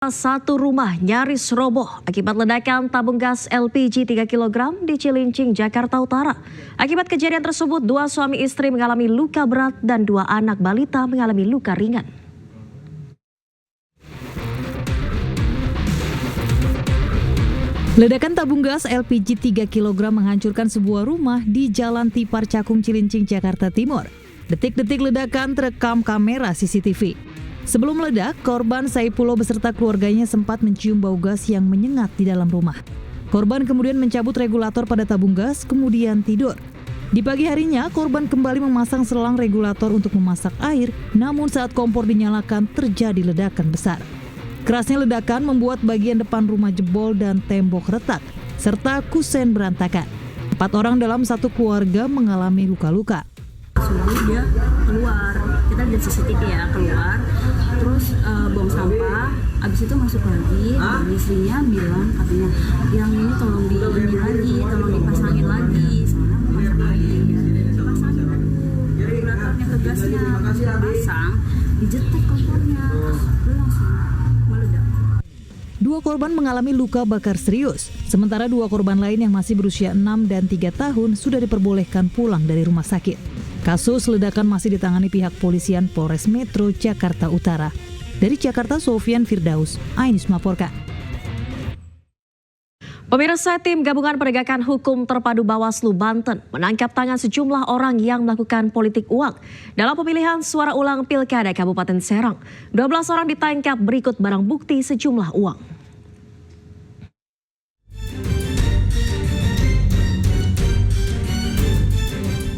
Satu rumah nyaris roboh akibat ledakan tabung gas LPG 3 kg di Cilincing, Jakarta Utara. Akibat kejadian tersebut, dua suami istri mengalami luka berat dan dua anak balita mengalami luka ringan. Ledakan tabung gas LPG 3 kg menghancurkan sebuah rumah di Jalan Tipar Cakung, Cilincing, Jakarta Timur. Detik-detik ledakan terekam kamera CCTV. Sebelum meledak, korban Saipullah beserta keluarganya sempat mencium bau gas yang menyengat di dalam rumah. Korban kemudian mencabut regulator pada tabung gas, kemudian tidur. Di pagi harinya, korban kembali memasang selang regulator untuk memasak air, namun saat kompor dinyalakan terjadi ledakan besar. Kerasnya ledakan membuat bagian depan rumah jebol dan tembok retak, serta kusen berantakan. 4 orang dalam satu keluarga mengalami luka-luka. Dia keluar, kita lihat CCTV ya, keluar, terus buang sampah, abis itu masuk lagi, dan istrinya bilang katanya, yang ini tolong ini lagi, tolong dipasangin lagi, soalnya masak lagi, ya. Pasangin regulatornya ke gasnya, pasang, dijetek kompornya, langsung meledak. Dua korban mengalami luka bakar serius, sementara dua korban lain yang masih berusia 6 dan 3 tahun sudah diperbolehkan pulang dari rumah sakit. Kasus ledakan masih ditangani pihak polisian Polres Metro Jakarta Utara. Dari Jakarta, Sofian Firdaus, iNews melaporkan. Pemirsa, tim Gabungan Penegakan Hukum Terpadu Bawaslu Banten menangkap tangan sejumlah orang yang melakukan politik uang dalam pemilihan suara ulang Pilkada Kabupaten Serang. 12 orang ditangkap berikut barang bukti sejumlah uang.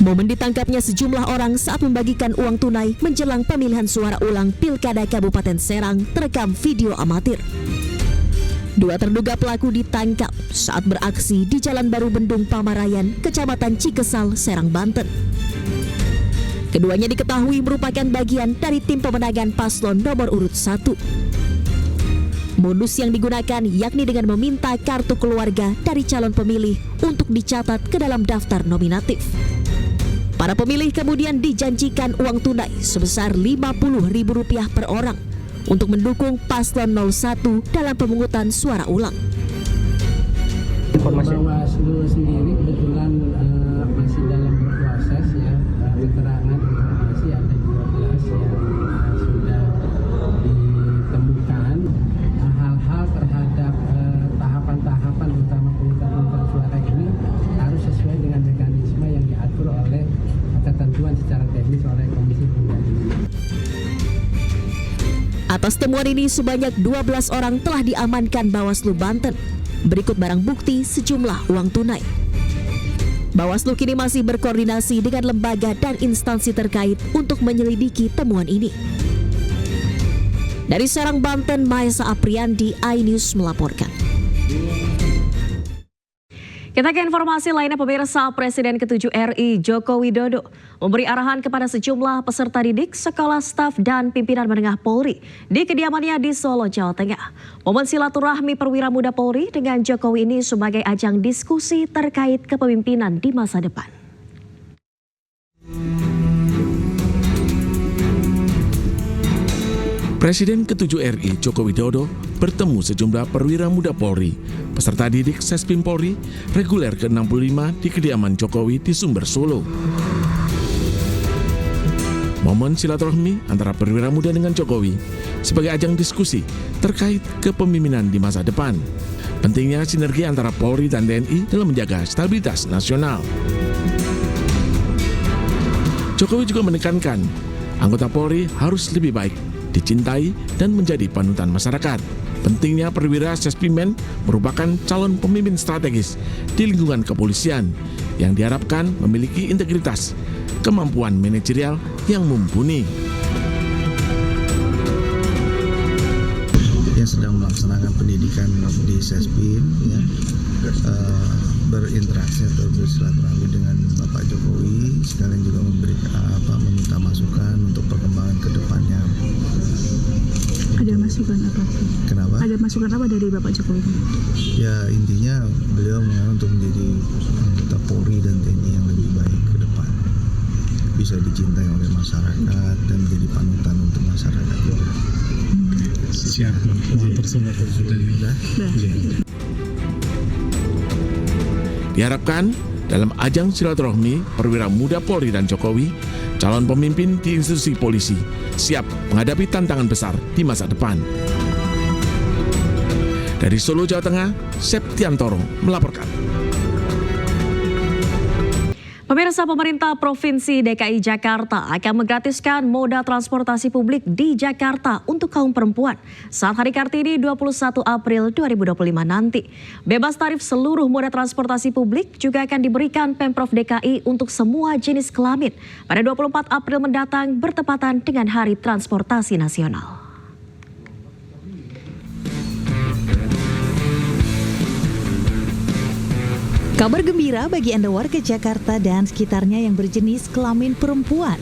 Momen ditangkapnya sejumlah orang saat membagikan uang tunai menjelang pemilihan suara ulang Pilkada Kabupaten Serang terekam video amatir. Dua terduga pelaku ditangkap saat beraksi di Jalan Baru Bendung Pamarayan, Kecamatan Cikesal, Serang, Banten. Keduanya diketahui merupakan bagian dari tim pemenangan paslon nomor urut 1. Modus yang digunakan yakni dengan meminta kartu keluarga dari calon pemilih untuk dicatat ke dalam daftar nominatif. Para pemilih kemudian dijanjikan uang tunai sebesar Rp50.000 per orang untuk mendukung paslon 01 dalam pemungutan suara ulang. Bawaslu sendiri kebetulan masih dalam proses ya, keterangan informasi ada 12 yang sudah ditemukan. Hal-hal terhadap tahapan-tahapan utama pemungutan suara ini harus sesuai dengan mekanisme yang diatur oleh ketentuan secara teknis oleh Komisi Pemilihan Umum. Atas temuan ini sebanyak 12 orang telah diamankan Bawaslu Banten. Berikut barang bukti sejumlah uang tunai. Bawaslu kini masih berkoordinasi dengan lembaga dan instansi terkait untuk menyelidiki temuan ini. Dari Serang, Banten, Maesa Apriandi, iNews melaporkan. Kita ke informasi lainnya, pemirsa. Presiden ke-7 RI Joko Widodo memberi arahan kepada sejumlah peserta didik, sekolah, staf, dan pimpinan menengah Polri di kediamannya di Solo, Jawa Tengah. Momen silaturahmi perwira muda Polri dengan Jokowi ini sebagai ajang diskusi terkait kepemimpinan di masa depan. Presiden ke-7 RI Joko Widodo bertemu sejumlah perwira muda Polri, peserta didik Sespim Polri reguler ke-65 di kediaman Jokowi di Sumber, Solo. Momen silaturahmi antara perwira muda dengan Jokowi sebagai ajang diskusi terkait kepemimpinan di masa depan. Pentingnya sinergi antara Polri dan TNI dalam menjaga stabilitas nasional. Jokowi juga menekankan anggota Polri harus lebih baik, dicintai, dan menjadi panutan masyarakat. Pentingnya perwira Sespimen merupakan calon pemimpin strategis di lingkungan kepolisian yang diharapkan memiliki integritas, kemampuan manajerial yang mumpuni. Yang sedang melaksanakan pendidikan di Sespim, ya, berinteraksi atau bersilaturahmi dengan Bapak Jokowi, sekalian juga meminta masukan untuk perkembangan ke depannya. Ada masukan apa? Kenapa? Ada masukan apa dari Bapak Jokowi? Ya, intinya beliau mengenal untuk menjadi anggota Polri dan TNI yang lebih baik ke depan, bisa dicintai oleh masyarakat dan menjadi panutan untuk masyarakat juga. Siap, mengatur semua sudah. Diharapkan dalam ajang silaturahmi perwira muda Polri dan Jokowi, calon pemimpin di institusi polisi siap menghadapi tantangan besar di masa depan. Dari Solo, Jawa Tengah, Septiantoro melaporkan. Pemirsa, pemerintah Provinsi DKI Jakarta akan menggratiskan moda transportasi publik di Jakarta untuk kaum perempuan saat Hari Kartini 21 April 2025 nanti. Bebas tarif seluruh moda transportasi publik juga akan diberikan Pemprov DKI untuk semua jenis kelamin pada 24 April mendatang bertepatan dengan Hari Transportasi Nasional. Kabar gembira bagi Anda warga Jakarta dan sekitarnya yang berjenis kelamin perempuan.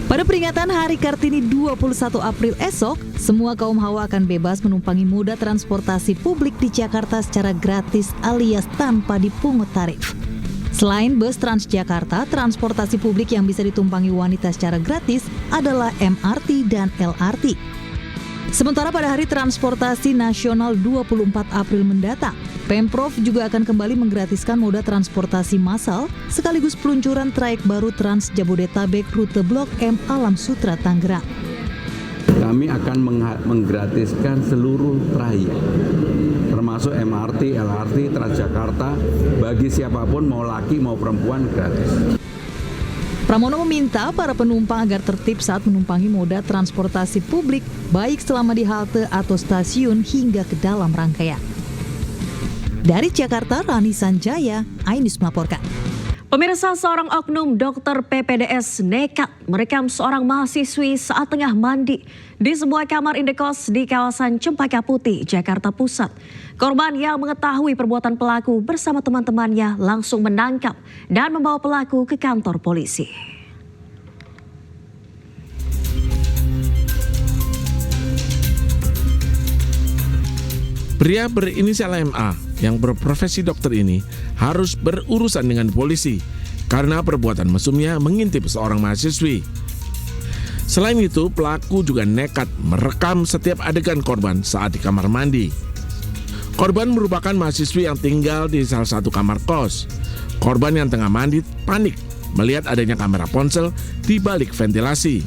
Pada peringatan Hari Kartini 21 April esok, semua kaum hawa akan bebas menumpangi moda transportasi publik di Jakarta secara gratis alias tanpa dipungut tarif. Selain bus Transjakarta, transportasi publik yang bisa ditumpangi wanita secara gratis adalah MRT dan LRT. Sementara pada Hari Transportasi Nasional 24 April mendatang, Pemprov juga akan kembali menggratiskan moda transportasi massal sekaligus peluncuran trayek baru Trans Jabodetabek rute Blok M Alam Sutra Tangerang. Kami akan menggratiskan seluruh trayek, termasuk MRT, LRT, Transjakarta, bagi siapapun mau laki mau perempuan gratis. Pramono meminta para penumpang agar tertib saat menumpangi moda transportasi publik, baik selama di halte atau stasiun hingga ke dalam rangkaian. Dari Jakarta, Rani Sanjaya, iNews melaporkan. Pemirsa, seorang oknum dokter PPDS nekat merekam seorang mahasiswi saat tengah mandi di sebuah kamar indekos di kawasan Cempaka Putih, Jakarta Pusat. Korban yang mengetahui perbuatan pelaku bersama teman-temannya langsung menangkap dan membawa pelaku ke kantor polisi. Pria berinisial MA yang berprofesi dokter ini harus berurusan dengan polisi karena perbuatan mesumnya mengintip seorang mahasiswi. Selain itu, pelaku juga nekat merekam setiap adegan korban saat di kamar mandi. Korban merupakan mahasiswi yang tinggal di salah satu kamar kos. Korban yang tengah mandi panik melihat adanya kamera ponsel di balik ventilasi.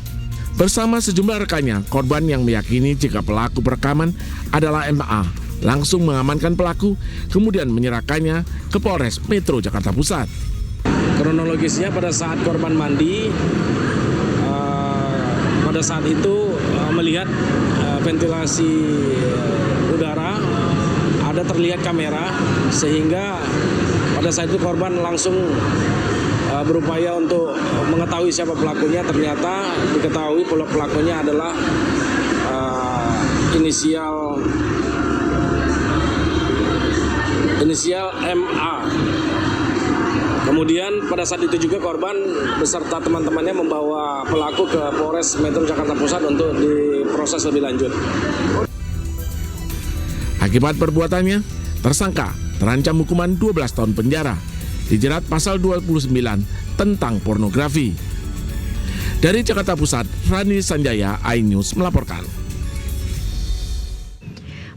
Bersama sejumlah rekannya, korban yang meyakini jika pelaku perekaman adalah MA langsung mengamankan pelaku, kemudian menyerahkannya ke Polres Metro Jakarta Pusat. Kronologisnya pada saat korban mandi, pada saat itu melihat ventilasi udara, ada terlihat kamera, sehingga pada saat itu korban langsung berupaya untuk mengetahui siapa pelakunya. Ternyata diketahui pelakunya adalah inisial MA. Kemudian pada saat itu juga korban beserta teman-temannya membawa pelaku ke Polres Metro Jakarta Pusat untuk diproses lebih lanjut. Akibat perbuatannya, tersangka terancam hukuman 12 tahun penjara, dijerat pasal 29 tentang pornografi. Dari Jakarta Pusat, Rani Sanjaya, iNews melaporkan.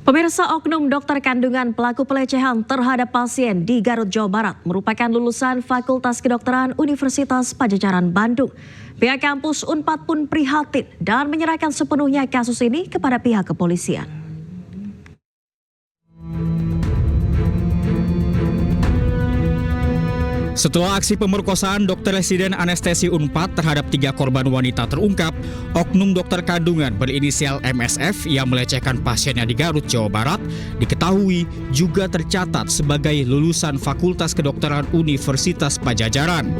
Pemirsa, oknum dokter kandungan pelaku pelecehan terhadap pasien di Garut, Jawa Barat merupakan lulusan Fakultas Kedokteran Universitas Padjadjaran Bandung. Pihak kampus Unpad pun prihatin dan menyerahkan sepenuhnya kasus ini kepada pihak kepolisian. Setelah aksi pemerkosaan dokter residen anestesi Unpad terhadap 3 korban wanita terungkap, oknum dokter kandungan berinisial MSF yang melecehkan pasiennya di Garut, Jawa Barat diketahui juga tercatat sebagai lulusan Fakultas Kedokteran Universitas Padjadjaran.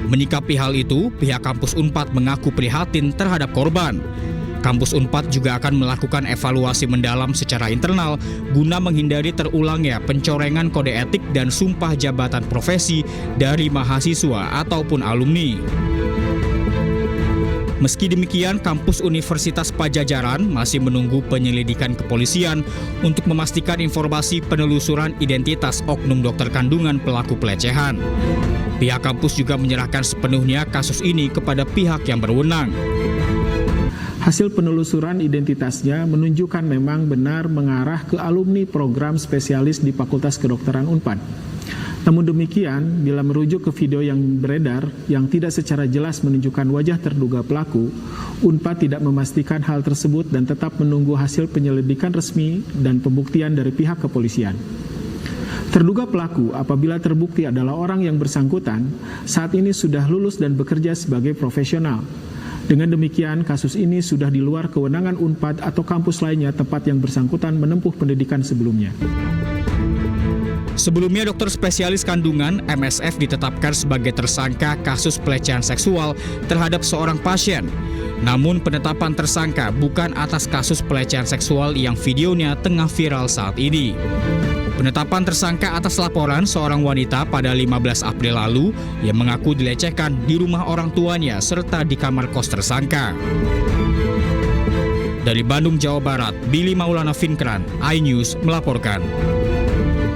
Menyikapi hal itu, pihak kampus Unpad mengaku prihatin terhadap korban. Kampus Unpad juga akan melakukan evaluasi mendalam secara internal guna menghindari terulangnya pencorengan kode etik dan sumpah jabatan profesi dari mahasiswa ataupun alumni. Meski demikian, kampus Universitas Padjadjaran masih menunggu penyelidikan kepolisian untuk memastikan informasi penelusuran identitas oknum dokter kandungan pelaku pelecehan. Pihak kampus juga menyerahkan sepenuhnya kasus ini kepada pihak yang berwenang. Hasil penelusuran identitasnya menunjukkan memang benar mengarah ke alumni program spesialis di Fakultas Kedokteran Unpad. Namun demikian, bila merujuk ke video yang beredar yang tidak secara jelas menunjukkan wajah terduga pelaku, Unpad tidak memastikan hal tersebut dan tetap menunggu hasil penyelidikan resmi dan pembuktian dari pihak kepolisian. Terduga pelaku apabila terbukti adalah orang yang bersangkutan, saat ini sudah lulus dan bekerja sebagai profesional. Dengan demikian, kasus ini sudah di luar kewenangan Unpad atau kampus lainnya tempat yang bersangkutan menempuh pendidikan sebelumnya. Sebelumnya, dokter spesialis kandungan MSF ditetapkan sebagai tersangka kasus pelecehan seksual terhadap seorang pasien. Namun penetapan tersangka bukan atas kasus pelecehan seksual yang videonya tengah viral saat ini. Penetapan tersangka atas laporan seorang wanita pada 15 April lalu yang mengaku dilecehkan di rumah orang tuanya serta di kamar kos tersangka. Dari Bandung, Jawa Barat, Billy Maulana Finkran, iNews melaporkan.